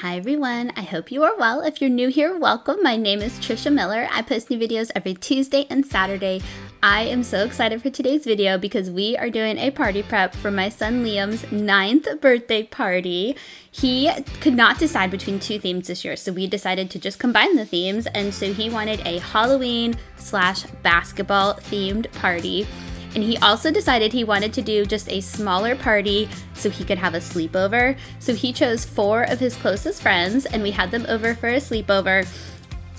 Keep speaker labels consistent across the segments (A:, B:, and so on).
A: Hi everyone, I hope you are well. If you're new here, welcome. My name is Trisha Miller. I post new videos every Tuesday and Saturday. I am so excited for today's video because we are doing a party prep for my son Liam's 9th birthday party. He could not decide between two themes this year, so we decided to just combine the themes, and so he wanted a Halloween/basketball themed party. And he also decided he wanted to do just a smaller party so he could have a sleepover. So he chose 4 of his closest friends and we had them over for a sleepover.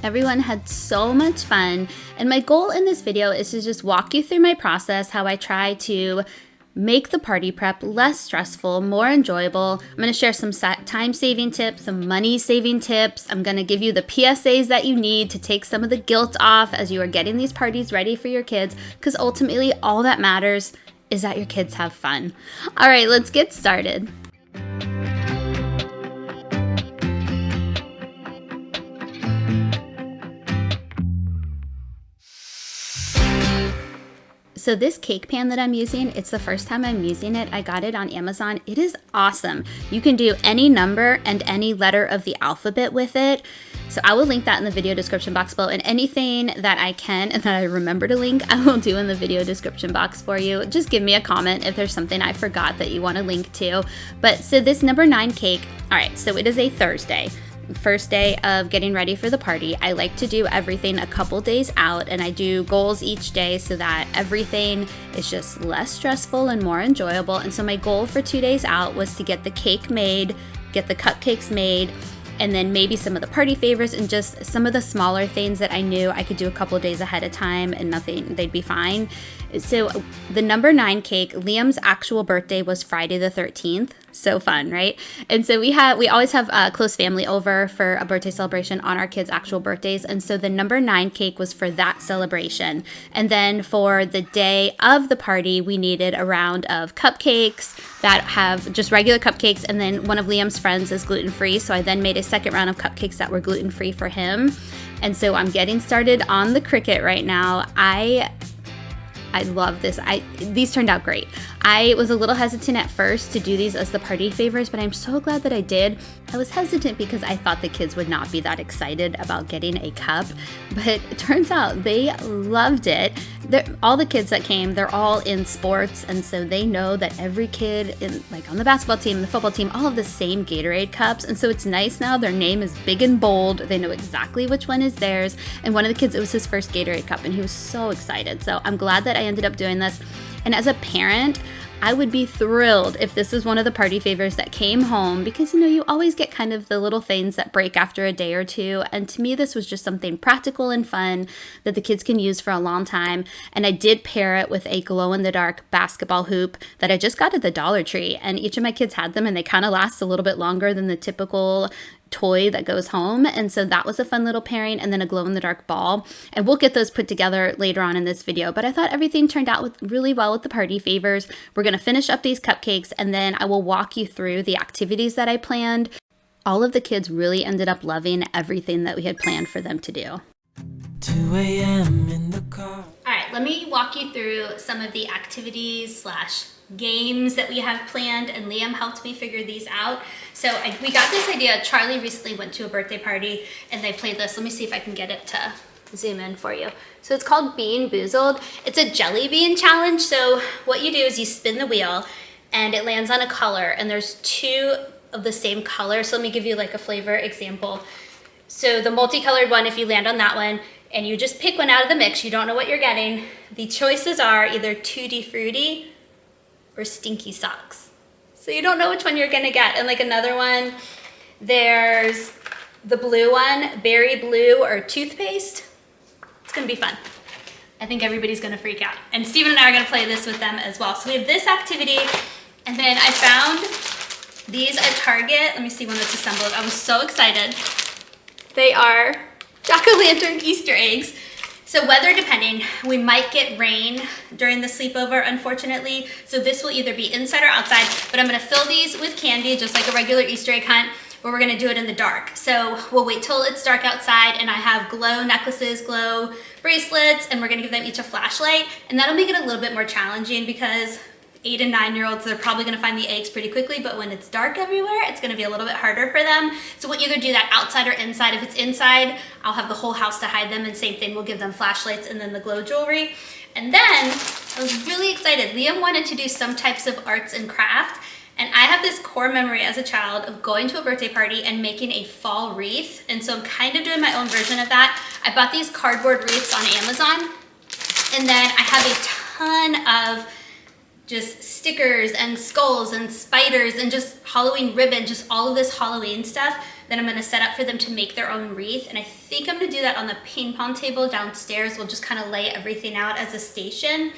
A: Everyone had so much fun. And my goal in this video is to just walk you through my process, how I try to make the party prep less stressful, more enjoyable. I'm going to share some time-saving tips, some money-saving tips. I'm going to give you the PSAs that you need to take some of the guilt off as you are getting these parties ready for your kids, because ultimately all that matters is that your kids have fun. All right, let's get started. So this cake pan that I'm using, it's the first time I'm using it. I got it on Amazon. It is awesome. You can do any number and any letter of the alphabet with it. So I will link that in the video description box below, and anything that I can and that I remember to link, I will do in the video description box for you. Just give me a comment if there's something I forgot that you want to link to. But so this number 9 cake, all right, so it is a Thursday. First day of getting ready for the party. I like to do everything a couple days out, and I do goals each day so that everything is just less stressful and more enjoyable. And so my goal for 2 days out was to get the cake made, get the cupcakes made, and then maybe some of the party favors and just some of the smaller things that I knew I could do a couple of days ahead of time and nothing, they'd be fine. So the number 9 cake, Liam's actual birthday was Friday the 13th. So fun, right? And so we always have a close family over for a birthday celebration on our kids' actual birthdays. And so the number 9 cake was for that celebration. And then for the day of the party, we needed a round of cupcakes that have just regular cupcakes. And then one of Liam's friends is gluten-free. So I then made a second round of cupcakes that were gluten-free for him. And so I'm getting started on the Cricut right now. I love this. These turned out great. I was a little hesitant at first to do these as the party favors, but I'm so glad that I did. I was hesitant because I thought the kids would not be that excited about getting a cup, but it turns out they loved it. All the kids that came, they're all in sports, and so they know that every kid, on the basketball team, the football team, all have the same Gatorade cups, and so it's nice now. Their name is big and bold. They know exactly which one is theirs, and one of the kids, it was his first Gatorade cup, and he was so excited. So I'm glad that I ended up doing this. And as a parent, I would be thrilled if this is one of the party favors that came home, because, you always get kind of the little things that break after a day or two. And to me, this was just something practical and fun that the kids can use for a long time. And I did pair it with a glow-in-the-dark basketball hoop that I just got at the Dollar Tree. And each of my kids had them, and they kind of last a little bit longer than the typical toy that goes home. And so that was a fun little pairing, and then a glow-in-the-dark ball. And we'll get those put together later on in this video. But I thought everything turned out really well with the party favors. We're going to finish up these cupcakes, and then I will walk you through the activities that I planned. All of the kids really ended up loving everything that we had planned for them to do. 2 a.m. in the car. All right, let me walk you through some of the activities / games that we have planned, and Liam helped me figure these out. So we got this idea. Charlie recently went to a birthday party and they played this. Let me see if I can get it to zoom in for you. So it's called Bean Boozled. It's a jelly bean challenge. So what you do is you spin the wheel and it lands on a color, and there's 2 of the same color. So let me give you like a flavor example. So the multicolored one, if you land on that one and you just pick one out of the mix, you don't know what you're getting. The choices are either Tutti Frutti or Stinky Socks. So you don't know which one you're gonna get. And like another one, there's the blue one, Berry Blue or Toothpaste. It's gonna be fun. I think everybody's gonna freak out. And Steven and I are gonna play this with them as well. So we have this activity, and then I found these at Target. Let me see when it's assembled. I was so excited. They are jack-o'-lantern Easter eggs. So weather depending, we might get rain during the sleepover, unfortunately. So this will either be inside or outside, but I'm gonna fill these with candy, just like a regular Easter egg hunt, where we're gonna do it in the dark. So we'll wait till it's dark outside, and I have glow necklaces, glow bracelets, and we're gonna give them each a flashlight, and that'll make it a little bit more challenging because 8 and 9-year-olds, they're probably gonna find the eggs pretty quickly, but when it's dark everywhere, it's gonna be a little bit harder for them. So we'll either do that outside or inside. If it's inside, I'll have the whole house to hide them, and same thing, we'll give them flashlights and then the glow jewelry. And then I was really excited. Liam wanted to do some types of arts and craft, and I have this core memory as a child of going to a birthday party and making a fall wreath. And so I'm kind of doing my own version of that. I bought these cardboard wreaths on Amazon, and then I have a ton of just stickers and skulls and spiders and just Halloween ribbon, just all of this Halloween stuff that I'm gonna set up for them to make their own wreath. And I think I'm gonna do that on the ping pong table downstairs. We'll just kind of lay everything out as a station.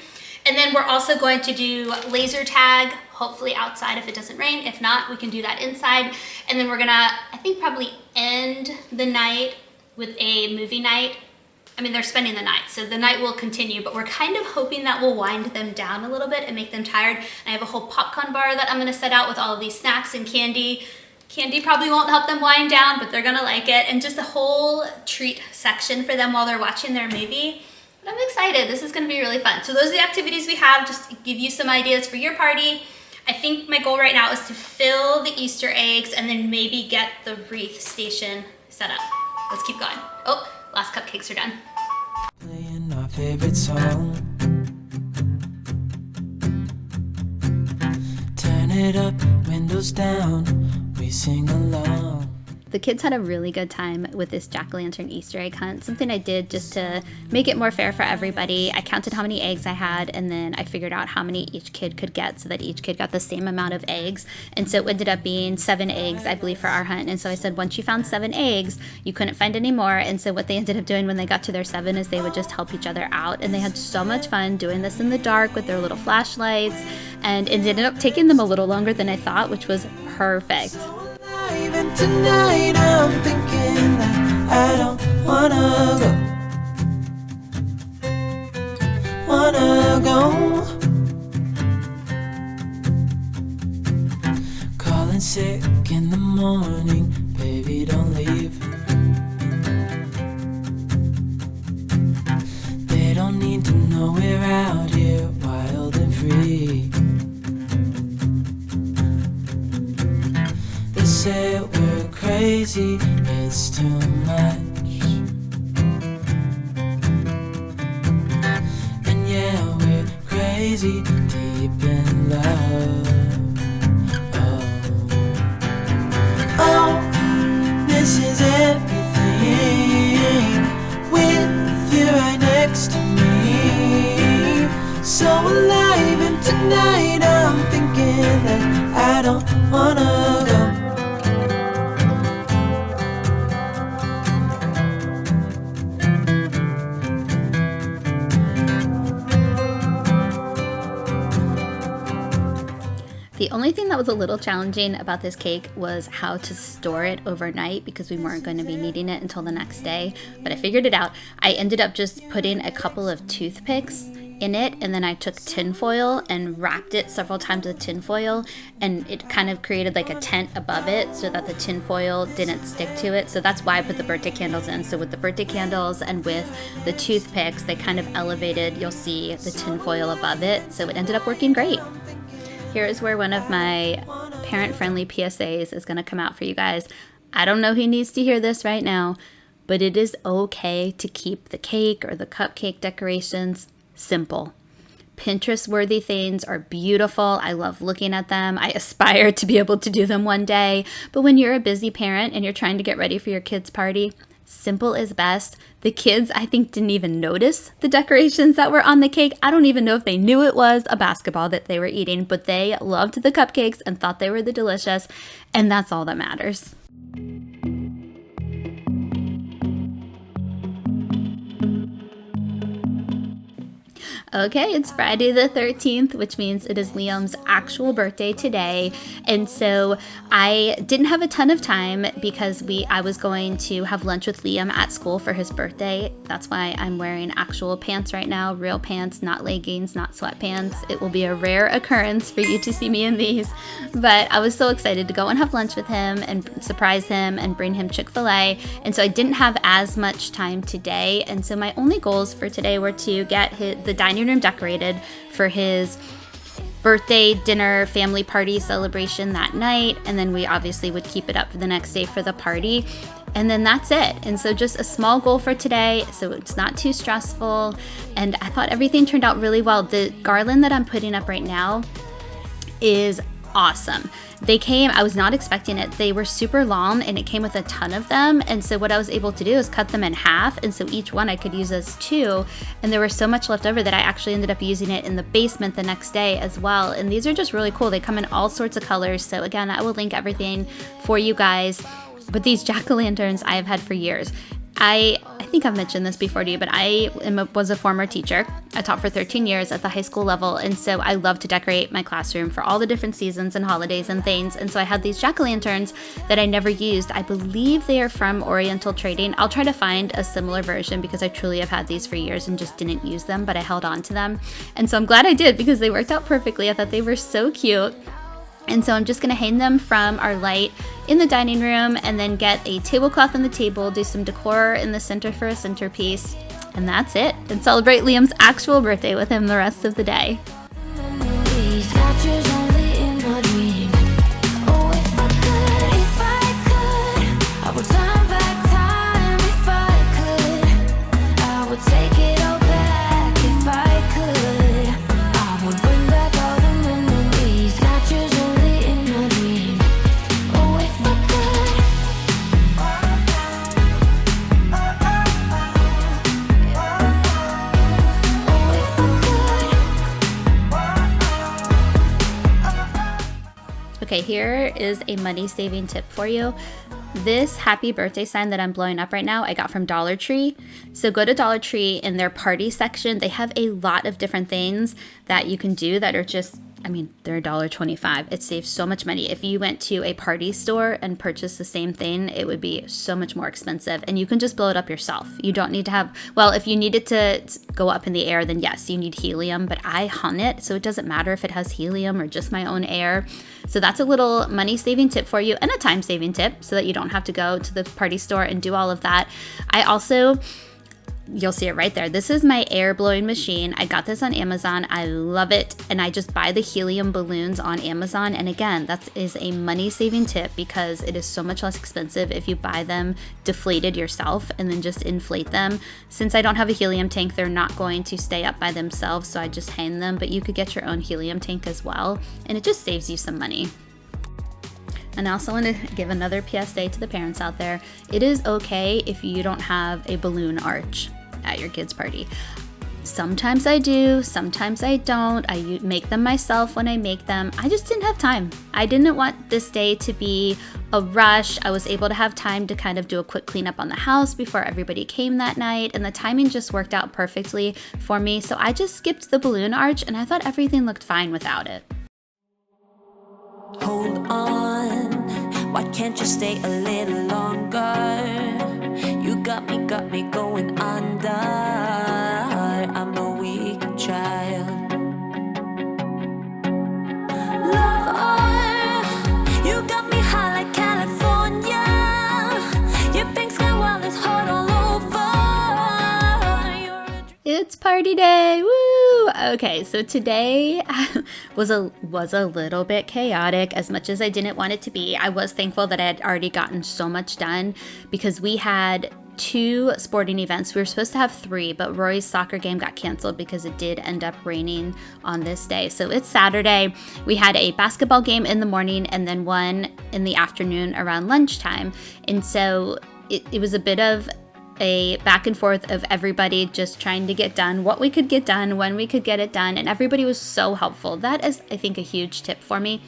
A: And then we're also going to do laser tag, hopefully outside if it doesn't rain. If not, we can do that inside. And then we're gonna, I think, probably end the night with a movie night. I mean, they're spending the night, so the night will continue, but we're kind of hoping that will wind them down a little bit and make them tired. And I have a whole popcorn bar that I'm gonna set out with all of these snacks and candy. Candy probably won't help them wind down, but they're gonna like it. And just a whole treat section for them while they're watching their movie. But I'm excited, this is gonna be really fun. So those are the activities we have, just to give you some ideas for your party. I think my goal right now is to fill the Easter eggs and then maybe get the wreath station set up. Let's keep going. Oh. Last cupcakes are done.
B: Playing our favorite song. Turn it up, windows down, we sing along.
A: The kids had a really good time with this jack-o'-lantern Easter egg hunt, something I did just to make it more fair for everybody. I counted how many eggs I had, and then I figured out how many each kid could get so that each kid got the same amount of eggs. And so it ended up being 7 eggs, I believe, for our hunt. And so I said, once you found 7 eggs, you couldn't find any more. And so what they ended up doing when they got to their 7 is they would just help each other out. And they had so much fun doing this in the dark with their little flashlights. And it ended up taking them a little longer than I thought, which was perfect.
B: Even tonight I'm thinking that I don't wanna go. Calling sick in the morning, baby don't leave. They don't need to know we're out here wild and free. They say we're crazy, it's too much. And yeah, we're crazy, deep in love. Oh, this is everything with you right next to me. So alive, and tonight I'm thinking that I don't wanna go.
A: The only thing that was a little challenging about this cake was how to store it overnight because we weren't going to be needing it until the next day, but I figured it out. I ended up just putting a couple of toothpicks in it, and then I took tinfoil and wrapped it several times with tinfoil, and it kind of created like a tent above it so that the tinfoil didn't stick to it. So that's why I put the birthday candles in. So with the birthday candles and with the toothpicks, they kind of elevated, you'll see the tinfoil above it. So it ended up working great. Here is where one of my parent-friendly PSAs is going to come out for you guys. I don't know who needs to hear this right now, but it is okay to keep the cake or the cupcake decorations simple. Pinterest-worthy things are beautiful. I love looking at them. I aspire to be able to do them one day. But when you're a busy parent and you're trying to get ready for your kids' party, simple is best. The kids, I think, didn't even notice the decorations that were on the cake. I don't even know if they knew it was a basketball that they were eating, but they loved the cupcakes and thought they were delicious, and that's all that matters. Okay, it's Friday the 13th, which means it is Liam's actual birthday today. And so I didn't have a ton of time because I was going to have lunch with Liam at school for his birthday. That's why I'm wearing actual pants right now, real pants, not leggings, not sweatpants. It will be a rare occurrence for you to see me in these. But I was so excited to go and have lunch with him and surprise him and bring him Chick-fil-A. And so I didn't have as much time today. And so my only goals for today were to get the dining room decorated for his birthday dinner, family party celebration that night, and then we obviously would keep it up for the next day for the party. And then that's it. And so just a small goal for today, so it's not too stressful. And I thought everything turned out really well. The garland that I'm putting up right now is awesome. They came, I was not expecting it. They were super long and it came with a ton of them. And so what I was able to do is cut them in half. And so each one I could use as 2. And there was so much left over that I actually ended up using it in the basement the next day as well. And these are just really cool. They come in all sorts of colors. So again, I will link everything for you guys. But these jack-o'-lanterns I have had for years. I think I've mentioned this before to you, but I was a former teacher. I taught for 13 years at the high school level, and so I love to decorate my classroom for all the different seasons and holidays and things. And so I had these jack-o'-lanterns that I never used. I believe they are from Oriental Trading. I'll try to find a similar version because I truly have had these for years and just didn't use them, but I held on to them. And so I'm glad I did because they worked out perfectly. I thought they were so cute. And so I'm just gonna hang them from our light in the dining room and then get a tablecloth on the table, do some decor in the center for a centerpiece, and that's it. And celebrate Liam's actual birthday with him the rest of the day. Okay, here is a money saving tip for you. This happy birthday sign that I'm blowing up right now, I got from Dollar Tree. So go to Dollar Tree in their party section. They have a lot of different things that you can do that are just, I mean, they're $1.25. It saves so much money. If you went to a party store and purchased the same thing, it would be so much more expensive. And you can just blow it up yourself. You don't need to have, well, if you need it to go up in the air, then yes, you need helium. But I hung it, so it doesn't matter if it has helium or just my own air. So that's a little money-saving tip for you and a time-saving tip so that you don't have to go to the party store and do all of that. I also... You'll see it right there. This is my air blowing machine. I got this on Amazon. I love it. And I just buy the helium balloons on Amazon. And again, that is a money saving tip because it is so much less expensive if you buy them deflated yourself and then just inflate them. Since I don't have a helium tank, they're not going to stay up by themselves. So I just hang them, but you could get your own helium tank as well. And it just saves you some money. And I also want to give another PSA to the parents out there. It is okay if you don't have a balloon arch at your kids' party. Sometimes I do, sometimes I don't. I make them myself when I make them. I just didn't have time. I didn't want this day to be a rush. I was able to have time to kind of do a quick cleanup on the house before everybody came that night, and the timing just worked out perfectly for me. So I just skipped the balloon arch, and I thought everything looked fine without it.
C: Hold on, why can't you stay a little longer? You got me going under. I'm a weak child. Lover, you got me high like California. Your pink sky while it's hot all over.
A: It's party day, woo! Okay, so today was a little bit chaotic. As much as I didn't want it to be, I was thankful that I had already gotten so much done because we had 2 sporting events. We were supposed to have 3, but Rory's soccer game got canceled because it did end up raining on this day. So it's Saturday. We had a basketball game in the morning and then one in the afternoon around lunchtime. And so it was a bit of a back and forth of everybody just trying to get done what we could get done, when we could get it done, and everybody was so helpful. That is, I think, a huge tip for me.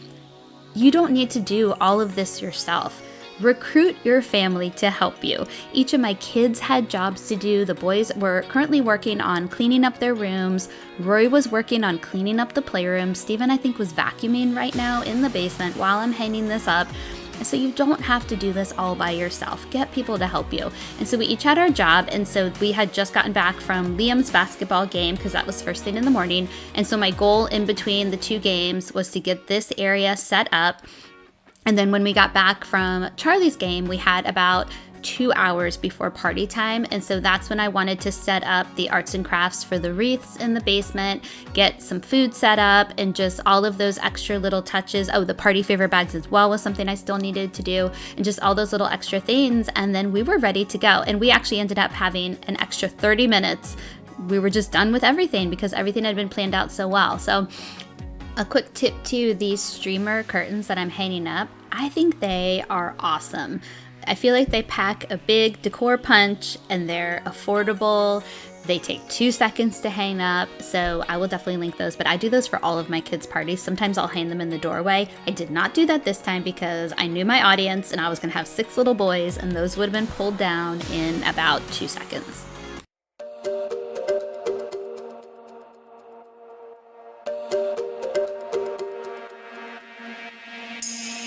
A: You don't need to do all of this yourself. Recruit your family to help you. Each of my kids had jobs to do. The boys were currently working on cleaning up their rooms. Rory was working on cleaning up the playroom. Steven, I think, was vacuuming right now in the basement while I'm hanging this up. So you don't have to do this all by yourself. Get people to help you. And so we each had our job. And so we had just gotten back from Liam's basketball game because that was first thing in the morning. And so my goal in between the 2 games was to get this area set up. And then when we got back from Charlie's game, we had about 2 hours before party time. And so that's when I wanted to set up the arts and crafts for the wreaths in the basement, get some food set up, and just all of those extra little touches. Oh, the party favor bags as well was something I still needed to do, and just all those little extra things. And then we were ready to go. And we actually ended up having an extra 30 minutes. We were just done with everything because everything had been planned out so well. So a quick tip too, these streamer curtains that I'm hanging up, I think they are awesome. I feel like they pack a big decor punch and they're affordable. They take 2 seconds to hang up, so I will definitely link those. But I do those for all of my kids' parties. Sometimes I'll hang them in the doorway. I did not do that this time because I knew my audience and I was gonna have 6 little boys, and those would have been pulled down in about 2 seconds.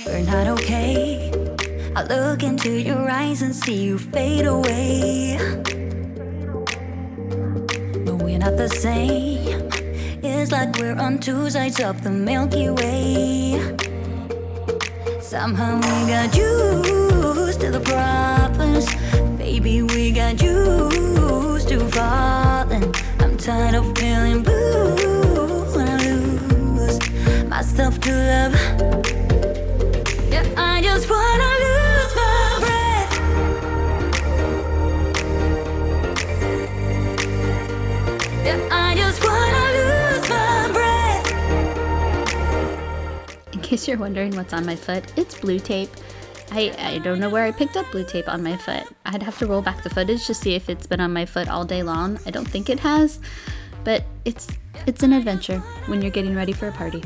C: We're not okay. I look into your eyes and see you fade away. But we're not the same. It's like we're on 2 sides of the Milky Way. Somehow we got used to the problems. Baby, we got used to falling. I'm tired of feeling blue when I lose myself to love. I just wanna lose my breath. Yeah, I just wanna lose my breath.
A: In case you're wondering what's on my foot, it's blue tape. I don't know where I picked up blue tape on my foot. I'd have to roll back the footage to see if it's been on my foot all day long. I don't think it has, but it's an adventure when you're getting ready for a party.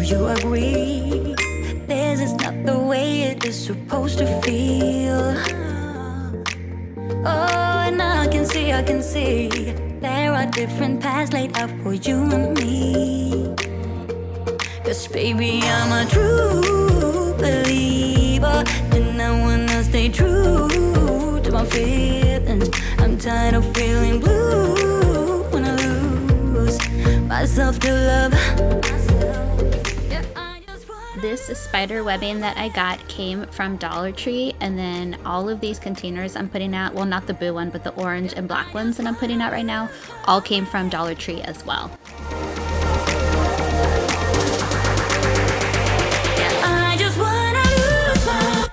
C: You agree, this is not the way it is supposed to feel. Oh, and I can see there are different paths laid out for you and me. 'Cause baby, I'm a true believer, and I wanna stay true to my feelings. I'm tired of feeling blue when I lose myself to love.
A: This spider webbing that I got came from Dollar Tree, and then all of these containers I'm putting out, well, not the blue one, but the orange and black ones that I'm putting out right now, all came from Dollar Tree as well.
C: I just wanna lose my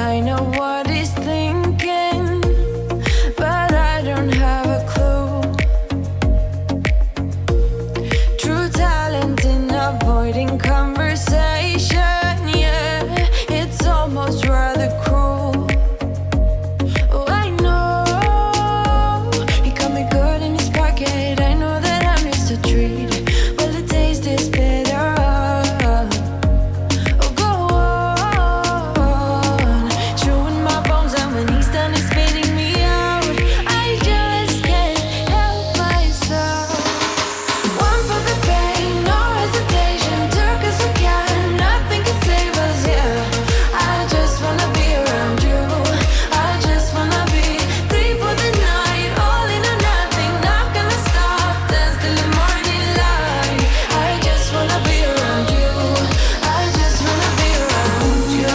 D: I know what he's thinking, but I don't have a clue. True talent in avoiding conversation, yeah, it's almost rather cruel. Oh, I know he got me good in his pocket. I know that I missed a treat. Well, the taste is bitter. Oh, go on, chewing my bones, and when he's done, he's spitting me out. I just can't help myself. One for the pain, no hesitation. Took us we can, nothing can save us, yeah. I just wanna be around you. I just wanna be free for the night, all in or nothing. Not gonna stop, dance till the morning light. I just wanna be around you. I just wanna be around you.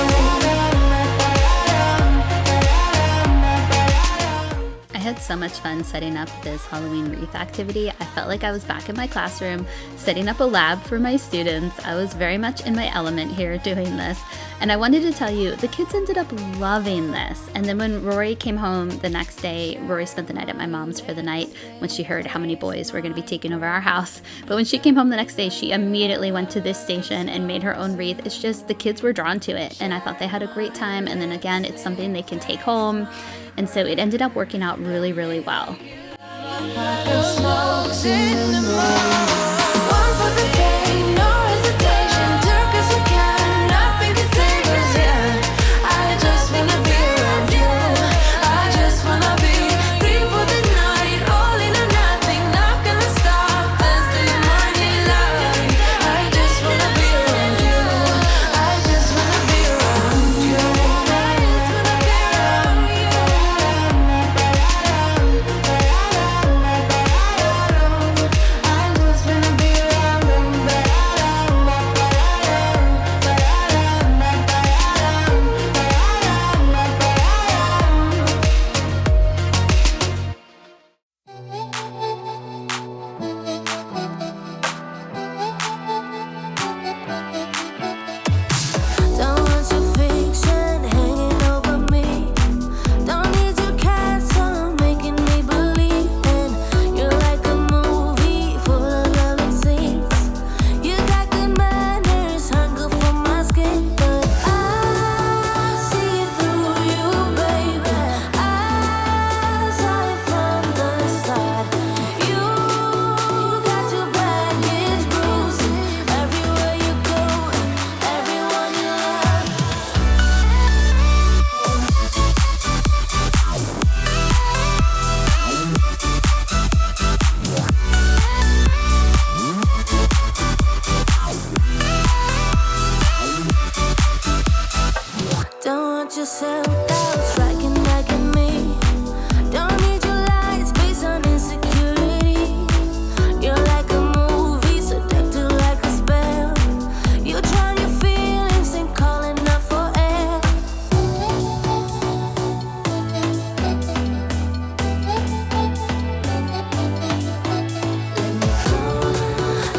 A: I had so much fun setting up this Halloween wreath activity. I felt like I was back in my classroom, setting up a lab for my students. I was very much in my element here doing this. And I wanted to tell you, the kids ended up loving this. And then when Rory came home the next day, Rory spent the night at my mom's for the night when she heard how many boys were going to be taking over our house. But when she came home the next day, she immediately went to this station and made her own wreath. It's just the kids were drawn to it, and I thought they had a great time. And then again, it's something they can take home. And so it ended up working out really, really well.
D: Smokes in the morning. One for the pain, no hesitation. Took us we can, nothing can save us, yeah. I just wanna be around you. I just wanna be free for the night, all in or nothing. Not gonna stop, dance till the morning light. I just wanna be around you. I just wanna be around you. I just wanna be around you. Don't want your fiction hanging over me. Don't need your castle making me believe in. You're like a movie full of lovely scenes. You got good manners, hunger for my skin, but I see through you, baby. I saw it from the start. You got your baggage bruising everywhere you go, everyone you love. Don't want your self-doubt striking back at me. Don't need your lies based on insecurity. You're like a movie, seductive like a spell. You drown your feelings and calling out for air.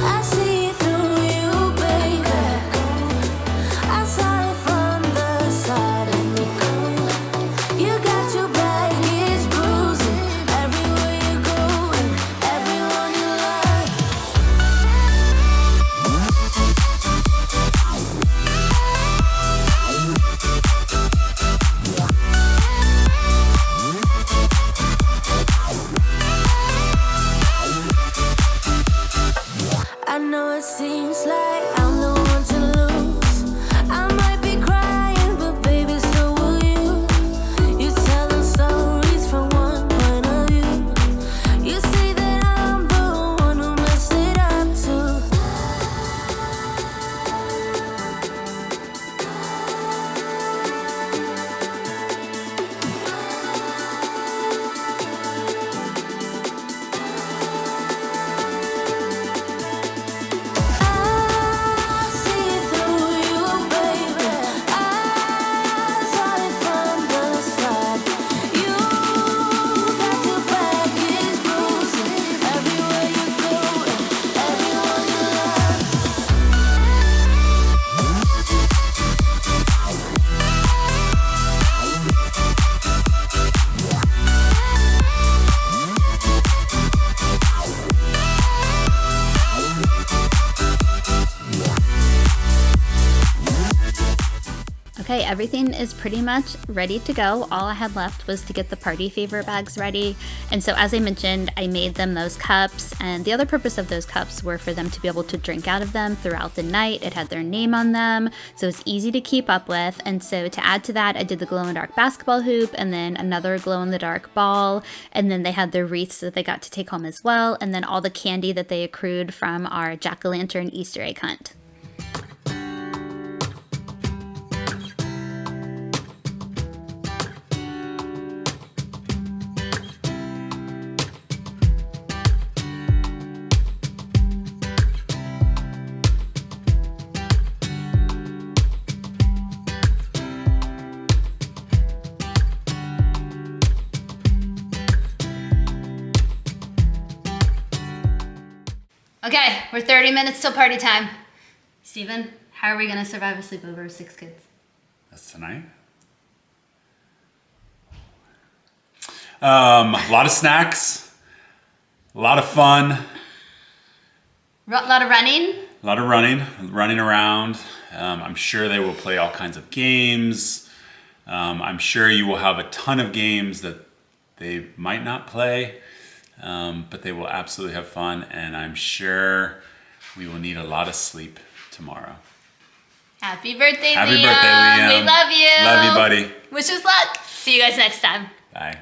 D: I see through you, baby. I saw it from the start.
A: everything is pretty much ready to go. All I had left was to get the party favor bags ready. And so as I mentioned, I made them those cups, and the other purpose of those cups were for them to be able to drink out of them throughout the night. It had their name on them, so it's easy to keep up with. And so to add to that, I did the glow-in-the-dark basketball hoop and then another glow-in-the-dark ball. And then they had their wreaths that they got to take home as well. And then all the candy that they accrued from our jack-o'-lantern Easter egg hunt. Okay, we're 30 minutes till party time. Steven, how are we gonna survive a sleepover with 6 kids?
E: That's tonight. A lot of snacks, a lot of fun.
A: A lot of running.
E: A lot of running around. I'm sure they will play all kinds of games. I'm sure you will have a ton of games that they might not play, but they will absolutely have fun, and I'm sure we will need a lot of sleep tomorrow.
A: Happy birthday,
E: Happy
A: Liam.
E: birthday, Liam.
A: We love you.
E: Love you, buddy.
A: Wish us luck. See you guys next time.
E: Bye.